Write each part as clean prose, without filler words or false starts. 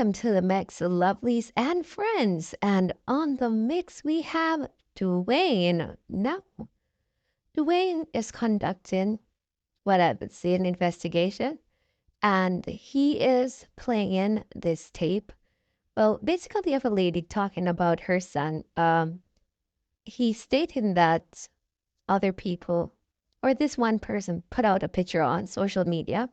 welcome to the mix, lovelies and friends. And on the mix, we have Dwayne. Now, Dwayne is conducting what I would say an investigation, and he is playing this tape. Well, basically, of a lady talking about her son. He's stating that other people, or this one person, put out a picture on social media,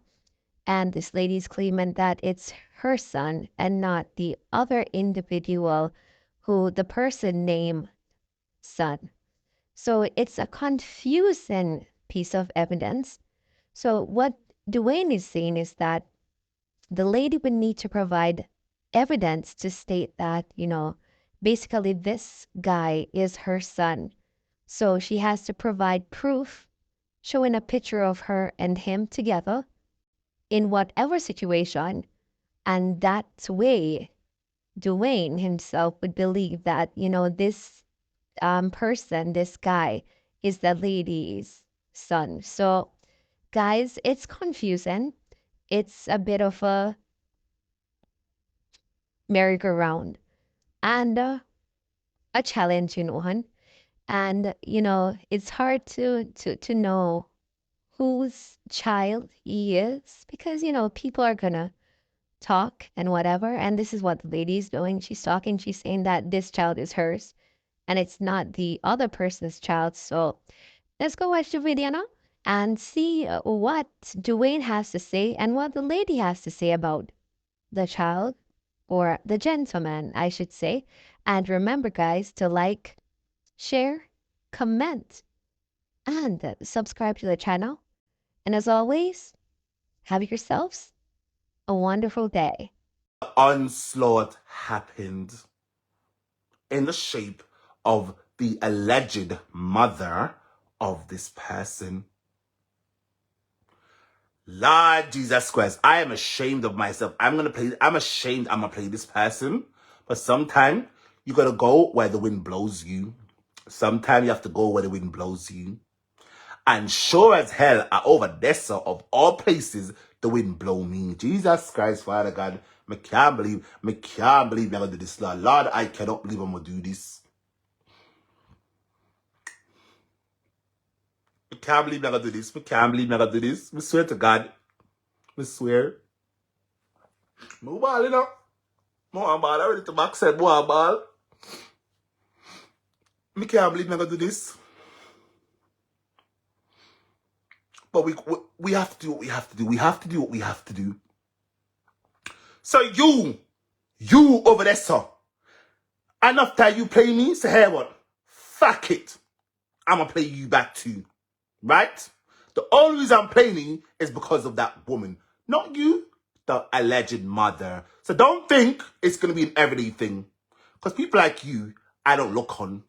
and this lady's claiming that it's her son and not the other individual who the person named son. So it's a confusing piece of evidence. So what Dwayne is saying is that the lady would need to provide evidence to state that, basically this guy is her son. So she has to provide proof showing a picture of her and him together in whatever situation. And that way, Dwayne himself would believe that, this person, this guy, is the lady's son. So, guys, it's confusing. It's a bit of a merry-go-round and a challenging one. And, it's hard to know whose child he is because, people are gonna talk and whatever. And this is what the lady's doing. She's talking, she's saying that this child is hers and it's not the other person's child. So let's go watch the video now and see what Dwayne has to say and what the lady has to say about the child or the gentleman, I should say. And remember, guys, to like, share, comment, and subscribe to the channel. And as always, have yourselves a wonderful day. Onslaught happened in the shape of the alleged mother of this person. Lord Jesus Christ, I am ashamed of myself. I'm ashamed I'm gonna play this person. But sometimes you gotta go where the wind blows you. Sometimes you have to go where the wind blows you. And sure as hell, over Odessa, of all places, the wind blow me. Jesus Christ, Father God, I can't believe I'm gonna do this, Lord. Lord, I cannot believe I'm gonna do this. I can't believe I'm gonna do this. I can't believe I'm gonna do this. I swear to God. I swear. Move on, you know. More ball. I ready to back said more ball. I can't believe I'm gonna do this. But we have to do what we have to do. We have to do what we have to do. So you over there, sir. Enough time you play me, so hey what? Fuck it. I'ma play you back too. Right? The only reason I'm playing you is because of that woman. Not you, the alleged mother. So don't think it's gonna be an everyday thing. Because people like you, I don't look on.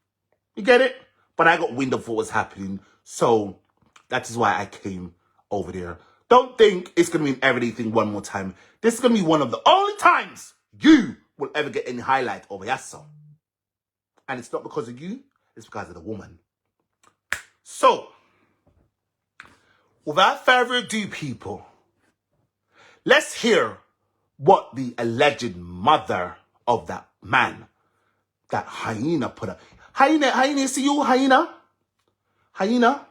You get it? But I got wind of what was happening. So that is why I came over there. Don't think it's going to be an everyday thing one more time. This is going to be one of the only times you will ever get any highlight over your son. And it's not because of you. It's because of the woman. So, without further ado, people, let's hear what the alleged mother of that man, that hyena, put up. Hyena, see you, hyena? Hyena?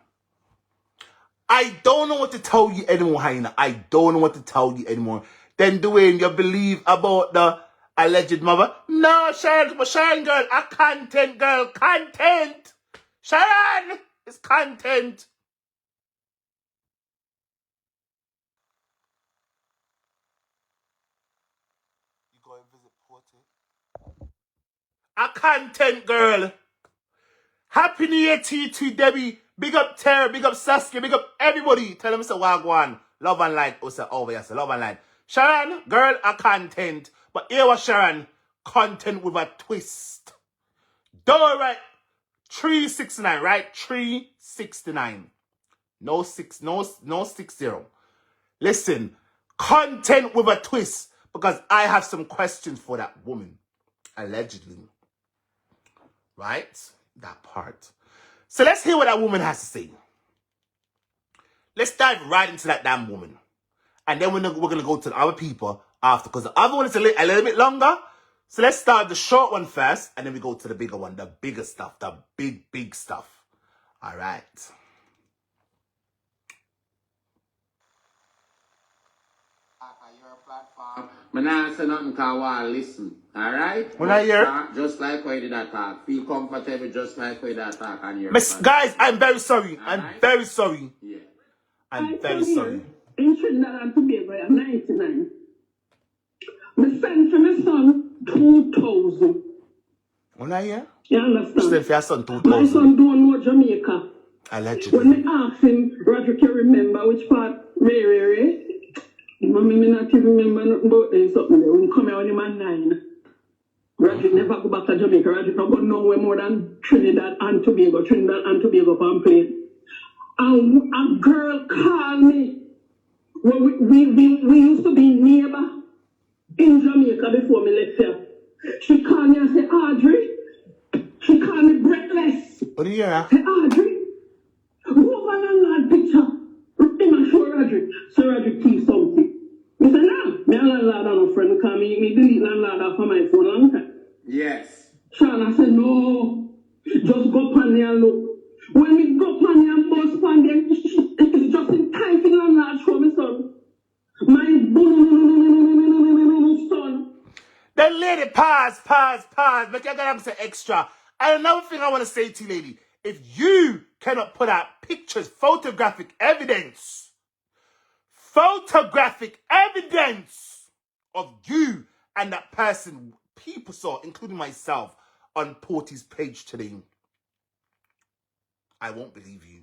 I don't know what to tell you anymore, hyena. I don't know what to tell you anymore. Then Dwayne, you believe about the alleged mother? No, Sharon girl, a content girl, content. Sharon, it's content. You go and visit Porty. A content girl. Happy New Year to you too, Debbie. Big up Tara, big up Saskia, big up everybody. Tell them it's a wagwan. Love and light. Oh, over here, love and light. Sharon, girl, a content. But here was Sharon, content with a twist. Don't right. 369, right? 369. No 60. Listen, content with a twist. Because I have some questions for that woman. Allegedly. Right? That part. So let's hear what that woman has to say. Let's dive right into that damn woman. And then we're going to go to the other people after, because the other one is a little bit longer. So let's start the short one first, and then we go to the bigger one, the bigger stuff, the big stuff. All right. Your platform. I'm not saying nothing because I listen. All right? When I hear just like why did I talk. Feel comfortable just like why did I talk on your guys, I'm very sorry. I'm very sorry. Yeah. I'm very sorry. In Trinidad and Tobago, I'm 99. My son for my son, 2000. When I hear? You understand? Still for your son, 2000. My son don't know Jamaica. Allegedly. When they ask him, Roger can remember which part, Ray. Mommy, me not even remember nothing about them something there. When he come here when he man 9. Roger never go back to Jamaica. Roger don't go nowhere more than Trinidad and Tobago on plane. And a girl called me. Well, we used to be neighbor in Jamaica before me left here. She called me and said, Audrey. She called me breathless. What do you hear? Say, Audrey, go over landlord picture. In my show, Audrey. So Audrey keep something. I said, nah, me a landlord and a friend because me delete landlord off of my phone long time. Yes. Sean, I said, no, just go pan there and look. When we go pan there and bust pan there, it's just in time for the landlord show me son. My son. Then lady, pause. But you're gonna have to say extra. And another thing I want to say to you, lady, if you cannot put out pictures, photographic evidence of you and that person people saw, including myself, on Porty's page today, I won't believe you.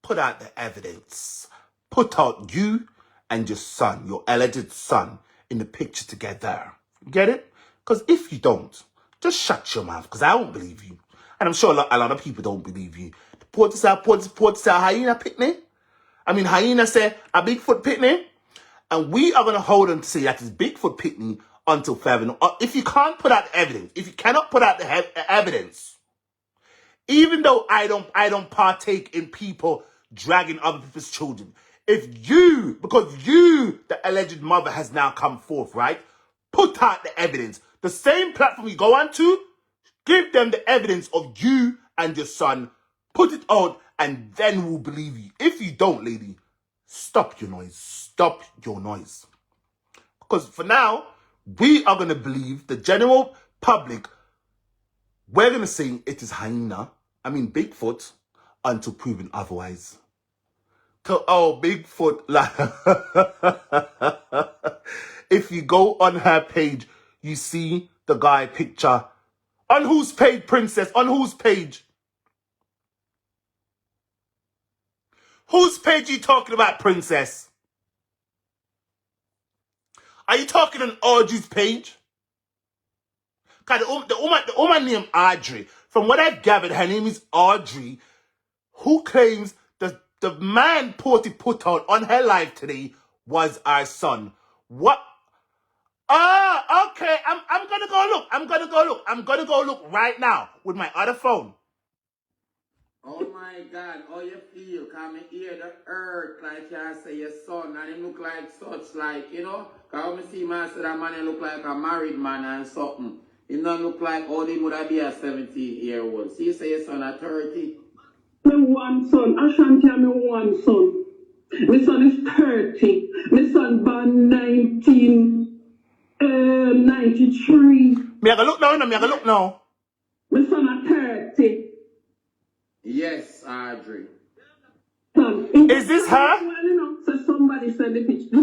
Put out the evidence. Put out you and your son, your alleged son, in the picture together. Get it? Because if you don't, just shut your mouth, because I won't believe you. And I'm sure a lot of people don't believe you. Porty said hyena picnic. I mean, hyena said a Bigfoot picnic. And we are going to hold on to say that it's Bigfoot picnic until further. If you can't put out the evidence, if you cannot put out the evidence, even though I don't partake in people dragging other people's children, because you, the alleged mother, has now come forth, right? Put out the evidence. The same platform you go on to, give them the evidence of you and your son. Put it out, and then we'll believe you. If you don't, lady, stop your noise. Stop your noise. Because for now, we are going to believe the general public. We're going to say it is Bigfoot, until proven otherwise. Bigfoot. If you go on her page, you see the guy picture. On whose page, princess? On whose page? Whose page are you talking about, princess? Are you talking on Audrey's page? Because the woman named Audrey, from what I've gathered, her name is Audrey, who claims the man Porty put out on her live today was our son. What? Okay. I'm gonna go look. I'm gonna go look right now with my other phone. Oh my God, how you feel? Can me hear the earth like you say your son and him look like such like, you know? Cause when I see man say that man he look like a married man and something. He don't look like how he would have be a 17-year-old. See you say your son at 30. My one son, Ashanti and my one son. My son is 30. My son born 1993. Me I go look now. My son at 30. Yes, Audrey. Is this her? So somebody sent the picture.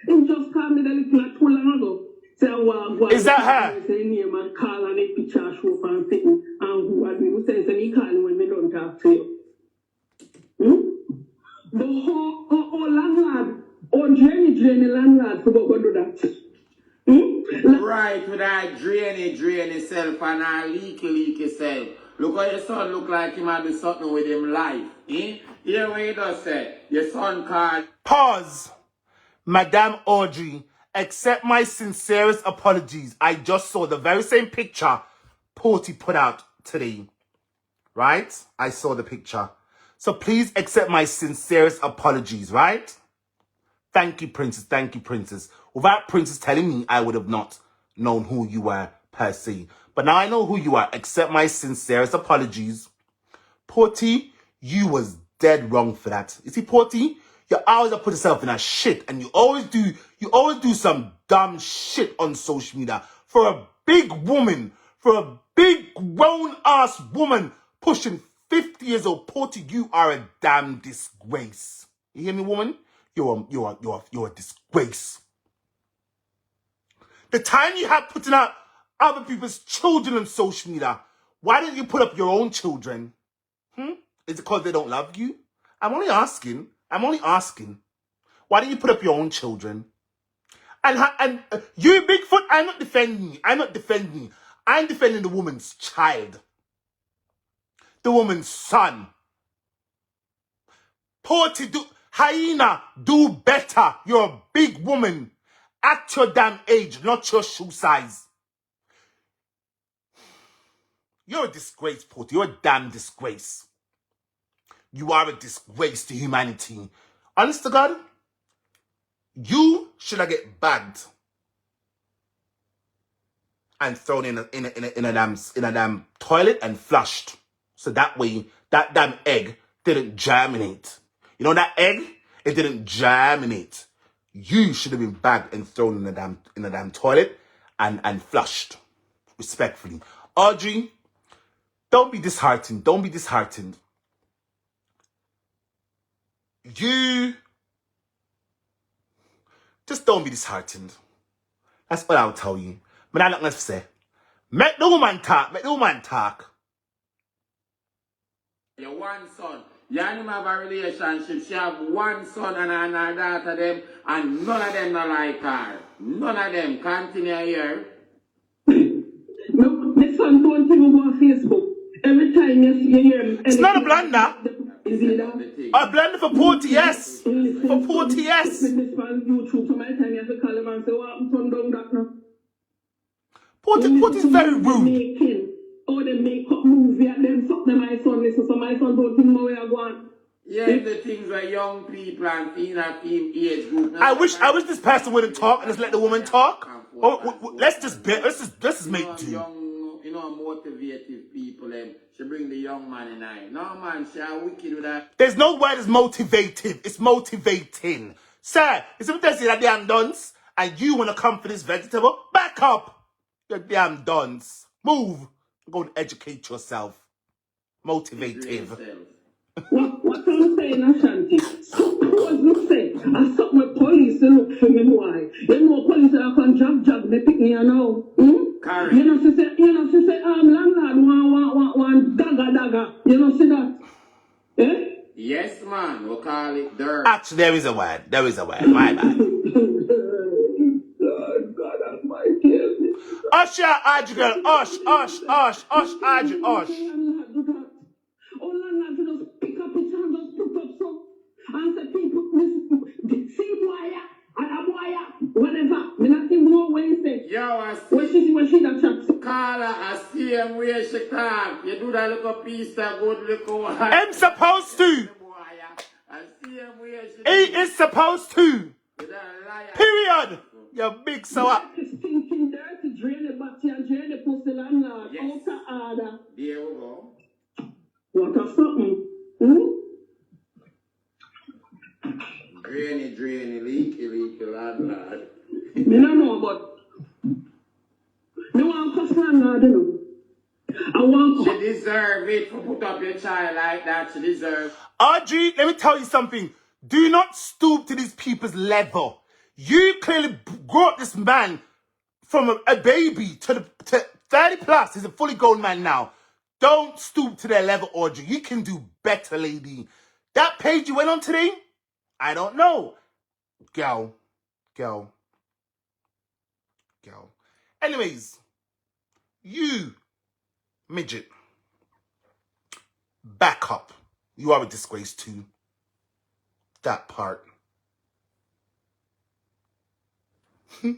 He just called me the little like too long ago. Is that her? Say name and call and a picture show for and sitting. And who had me say me call when me don't talk to you. The whole landlord, drainy landlord for go do that. Right, with that drainy self and that leaky self. Look how your son look like him and do something with him life. Hear what he does say. Your son called. Pause. Madame Audrey, accept my sincerest apologies. I just saw the very same picture Porty put out today. Right? I saw the picture. So please accept my sincerest apologies, right? Thank you, Princess. Thank you, Princess. Without Princess telling me, I would have not known who you were per se. But now I know who you are. Accept my sincerest apologies. Porty, you was dead wrong for that. You see, Porty, you always put yourself in that shit, and you always do some dumb shit on social media. For a big woman, for a big grown-ass woman pushing 50 years old, Porty, you are a damn disgrace. You hear me, woman? You're a disgrace. The time you have putting out other people's children on social media, why didn't you put up your own children? Is it because they don't love you? I'm only asking. Why didn't you put up your own children? And you, Bigfoot, I'm not defending you. I'm defending the woman's child. The woman's son. Porty, hyena, do better. You're a big woman. At your damn age, not your shoe size. You're a disgrace, Porty. You're a damn disgrace. You are a disgrace to humanity. Honest to God, you should have get bagged and thrown in a damn toilet and flushed. So that way, that damn egg didn't germinate. You know that egg? It didn't germinate. You should have been bagged and thrown in a damn toilet and flushed. Respectfully. Audrey, don't be disheartened. Don't be disheartened. You just don't be disheartened. That's all I'll tell you. But I'm not going to say. Make the woman talk. Your one son. You and him have a relationship. She have one son and her daughter them, and none of them not like her. None of them. Continue here. No, my son don't even go on Facebook. Every time you hear him. It's not a blunder. Is it that? A blunder for Porty, yes. For Porty, yes. This man YouTube, so my time you have to call him and say, what happened to turn down that now? Porty's very rude. Oh, they make up movie and then fuck them my son listen, so my son don't think know where I go on. Yeah, the things where young people and in a team age group. I wish this person wouldn't talk and just let the woman talk. Let's just make do. Young, motivated people, she bring the young man in eye. No man, she are wicked with that. There's no word as motivative. It's motivating. Sir, it's something to say that damn dunce and you want to come for this vegetable? Back up. You damn dunce. Move. Go and educate yourself. Motivative. What I'm saying, Ashanti? Suppose look say, I saw my police to look for me why. You know police are can jab they pick me now. Correct. You know she say landlord want dagger. You know see that? Eh? Yes man, we'll call it dirt. Actually, there is a word. My bad. God almighty. Hush your Audrey girl. Hush, Audrey, hush. Oh, landlord just pick up his hand, just put up so. And say, people, see boy, and a boy, whatever. Me not even know what he say. Yo, I see. When she that chat. Carla, I see him where she talk. You do that little piece that good little one. I'm supposed to. I see him where she He is supposed to. Period. You big sour. Stinking dirty, drain the body and drain the pussy landlord. Yes. Outer order. There we go. What a something? Drainy, leaky, landlord. Me don't know, but me want cuss landlord, you know. I want She deserve it for put up your child like that. She deserve. Audrey, let me tell you something. Do not stoop to these people's level. You clearly grew up this man from a baby to 30 plus. He's a fully grown man now. Don't stoop to their level, Audrey. You can do better, lady. That page you went on today, I don't know. Girl. Anyways, you, midget, back up. You are a disgrace too. That part. I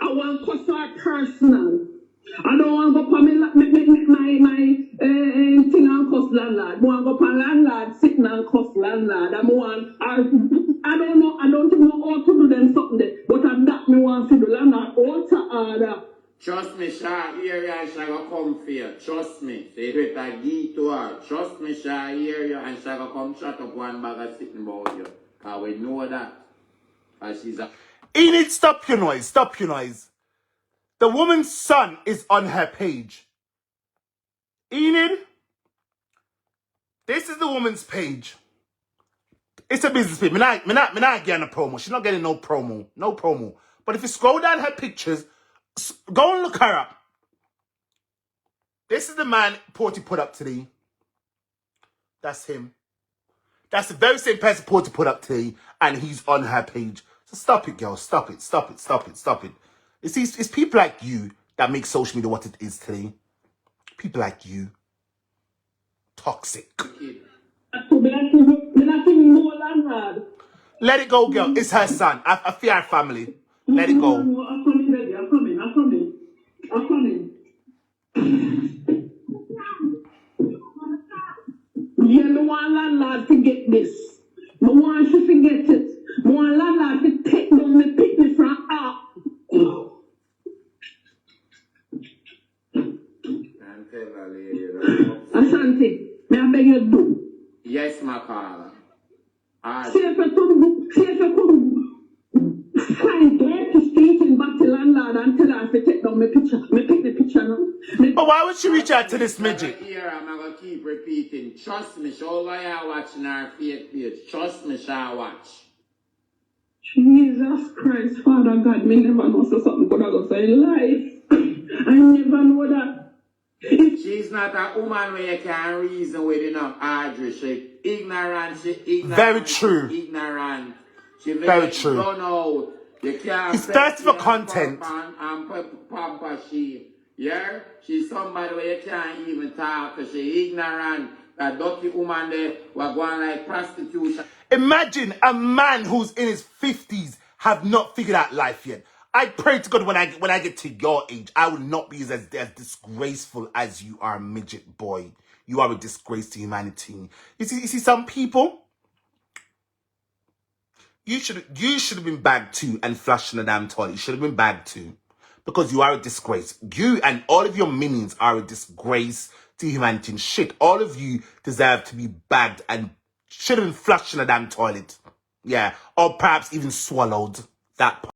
want customer personal. I don't want to go for my thing and cuss landlord. I want to go for landlord, sitting and cuss landlord. I don't know Trust me, Sha, here you and Sha go come for you. Trust me. Say it a give to her. Trust me, Sha, here you and Sha go come shut up one bag of sitting about you. Cause we know that. Cause she's a... Enid, stop your noise. Stop your noise. The woman's son is on her page. Enid, this is the woman's page. It's a business page. Me not getting a promo. She's not getting no promo. No promo. But if you scroll down her pictures, go and look her up. This is the man Porty put up today. That's him. That's the very same person Porty put up today, and he's on her page. So stop it, girl. Stop it. Stop it. Stop it. Stop it. It's people like you that make social media what it is today. People like you. Toxic. Let it go, girl. It's her son. I fear her family. Let it go. I'm coming. Yeah, no one landlord to get this. No one should forget it. No one landlord to take down me pick me from up. And tell her lady. Ashanti, may I beg you to do? Yes, my caller. See if you could find there to station back to landlord and tell her to take down my picture. Me pick the picture now. But why would she reach out to this midget? Here, I'm going to keep repeating. Trust me, show why you're watching our fake page. Trust me, shall watch. Jesus Christ, Father God, me never know so something could have go say in life. I never know that. She's not a woman where you can reason with enough, Audrey. She ignorant. Very true. Ignorant. She very true. Run out. You can't. It's thirsty for content. And pamper she. Yeah? She's somebody where you can't even talk to. She ignorant. That dirty woman there was going like prostitution. Imagine a man who's in his 50s have not figured out life yet. I pray to God when I get to your age, I will not be as disgraceful as you are, midget boy. You are a disgrace to humanity. You see some people, you should have been bagged too and flushed in the damn toilet. You should have been bagged too. Because you are a disgrace. You and all of your minions are a disgrace to humanity. And shit, all of you deserve to be bagged and should have been flushed in a damn toilet. Yeah. Or perhaps even swallowed. That part.